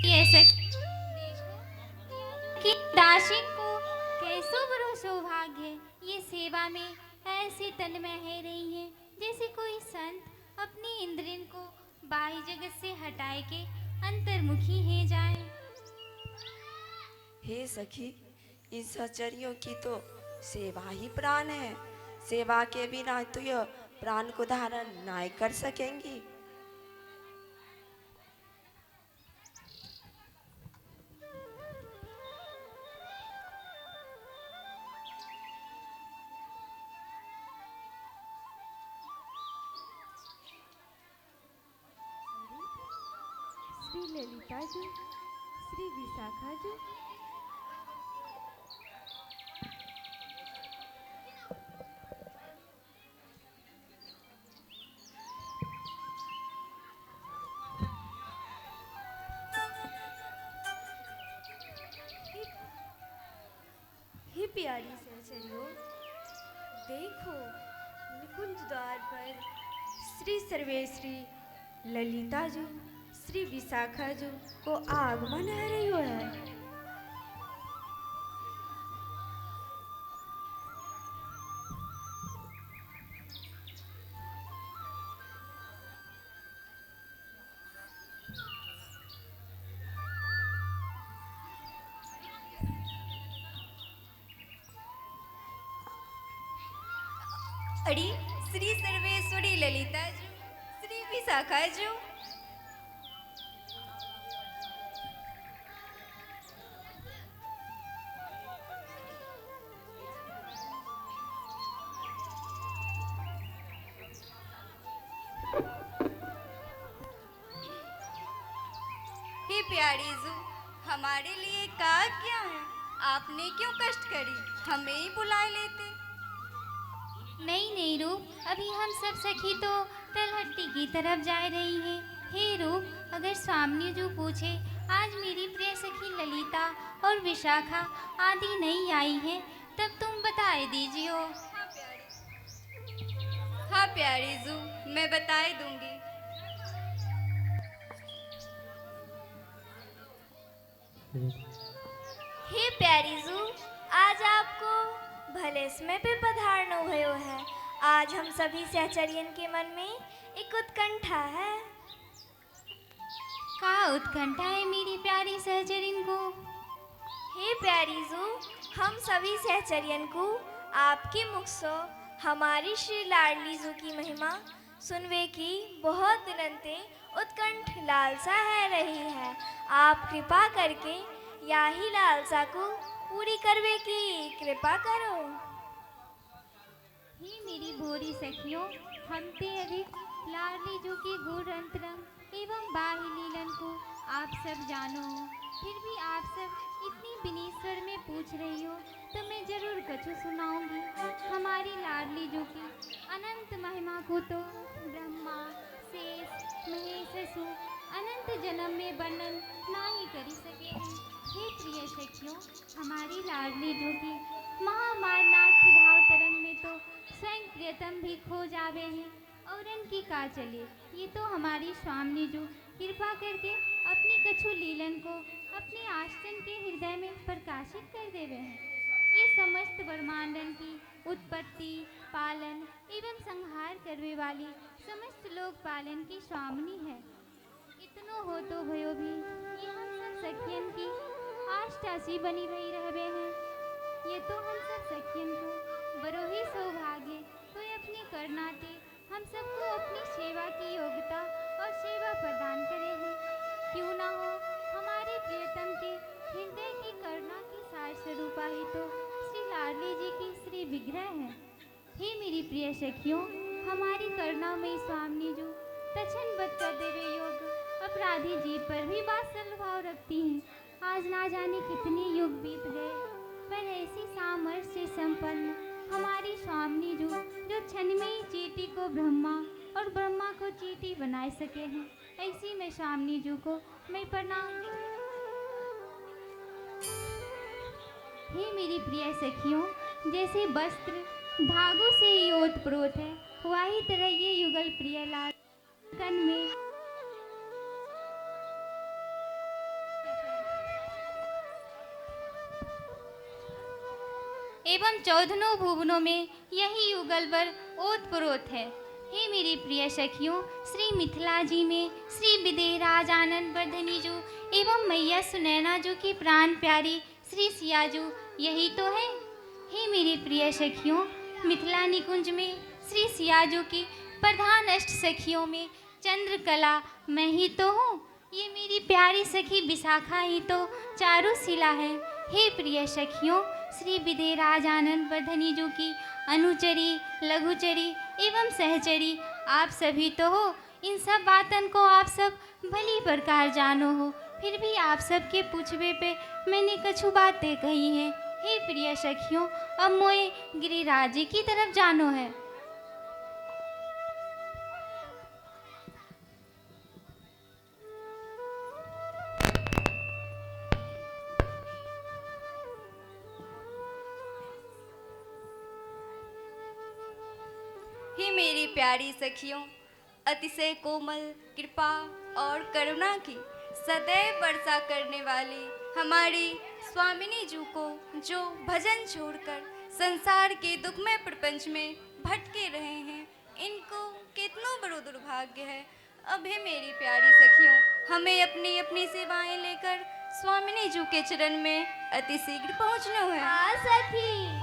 ये सखी कि दासिन को कैसो बड़ो सौभाग्य है, ये सेवा में ऐसे तन्मय है रही है जैसे कोई संत अपनी इंद्रियन को बाह्य जगत से हटाए के अंतर्मुखी है जाए। हे सखी, इन सहचरियों की तो सेवा ही प्राण है। सेवा के बिना तो यह प्राण को धारण नहीं कर सकेंगी। श्री ललिता जी, श्री विशाखा जी। हे प्यारी सहचरियों, देखो निकुंज द्वार पर श्री सर्वेश्री ललिता जी, श्री विशाखा जी को आगमन है रही है। अड़ी श्री सर्वेश्वरी ललिता जी, श्री विशाखा जी। हे प्यारी जू, हमारे लिए का क्या है? आपने क्यों कष्ट करी? हमें ही बुला लेते। नहीं नहीं रूप, अभी हम सब सखी तो तलहट्टी की तरफ जा रही है। हे रूप, अगर स्वामी जो पूछे आज मेरी प्रिय सखी ललिता और विशाखा आदि नहीं आई है तब तुम बताए दीजिए। हाँ प्यारी जू, मैं बताए दूंगी। हे प्यारी जू, आज आपको भले समय पे पधारनो भयो है। आज हम सभी सहचरियन के मन में एक उत्कंठा है। का उत्कंठा है मेरी प्यारी सहचरिन को? हे प्यारी जू, हम सभी सहचरियन को आपके मुख से हमारी श्री लाडली जू की महिमा सुनवे की बहुत दिनते उत्कंठ लालसा है रही है। आप कृपा करके याही लालसा को पूरी करवे की कृपा करो। हे मेरी भोरी सखियों, हम ते अधिक लाडली जो की गुड़ अंतरंग एवं बाह्य लीलन को आप सब जानो हो, फिर भी आप सब इतनी विनीत स्वर में पूछ रही हो तो मैं जरूर कछु सुनाऊंगी। हमारी लाडली जो की अनंत महिमा को तो ब्रह्मा शेष महेश सु अनंत जन्म में वर्णन ना ही करी सके हैं। हे प्रिय सखियों, हमारी लाडली जो की महामारनाथ के भाव तरंग में तो स्वयं प्रियतम भी खो जावे हैं और इनकी का चले। ये तो हमारी स्वामी जो कृपा करके अपनी कछु लीलन को अपने आश्रम के हृदय में प्रकाशित कर देवे हैं। ये समस्त ब्रह्मांडन की उत्पत्ति पालन एवं संहार करने वाली समस्त लोक पालन की स्वामिनी है। इतनो हो तो भयो भी ये हम सब सखियन की आष्टासी बनी रही रहवे हैं। ये तो हम सब सखियन को बड़ो ही सौभाग्य कोई अपने करनाते हम सबको अपनी सेवा की योग्यता और सेवा प्रदान करे हैं। क्यों ना हो, हमारे प्रियतम के हृदय की करुणा की सार स्वरूपा ही तो श्री लाडली जी की श्री विग्रह है। हे मेरी प्रिय सखियों, हमारी करुणामयी स्वामी जो तक्षण बद कर देवे योग अपराधी जीव पर भी वात्सल्य भाव रखती हैं। आज ना जाने कितने युग बीत गए पर ऐसी सामर्थ्य से संपन्न हमारी स्वामी जो क्षण में ही चींटी को ब्रह्मा और ब्रह्मा को चींटी बना सके हैं, ऐसी मैं स्वामी जी को मैं प्रणाम। हे मेरी प्रिय सखियों, जैसे वस्त्र धागों से ही ओतप्रोत है, वही तरह ये युगल प्रिय लाल कन में एवं चौदनों भुवनों में यही युगलवर ओतप्रोत है। हे मेरी प्रिय सखियों, श्री मिथिला जी में श्री विदेहराज आनंद वर्धनी जी एवं मैया सुनैना जी की प्राण प्यारी श्री सियाजू यही तो है। हे मेरी प्रिय सखियों, मिथिला निकुंज में श्री सियाजू की प्रधान अष्ट सखियों में चंद्रकला मैं ही तो हूँ। ये मेरी प्यारी सखी विशाखा ही तो चारुशिला है। हे प्रिय सखियों, श्री विदेहराज आनंद वर्धनी जी की अनुचरी, लघुचरी एवं सहचरी आप सभी तो हो। इन सब बातन को आप सब भली प्रकार जानो हो, फिर भी आप सबके पूछवे पे मैंने कछु बातें कही हैं। हे प्रिय सखियों, अब मोए गिरिराज जी की तरफ जानो है। हे मेरी प्यारी सखियों, अतिशय कोमल कृपा और करुणा की सदैव वर्षा करने वाली हमारी स्वामिनी जी को जो भजन छोड़कर संसार के दुखमय प्रपंच में भटके रहे हैं, इनको कितना बड़ो दुर्भाग्य है। अब हे मेरी प्यारी सखियों, हमें अपनी अपनी सेवाएं लेकर स्वामिनी जी के चरण में अति शीघ्र पहुँचना है। हाँ सखी।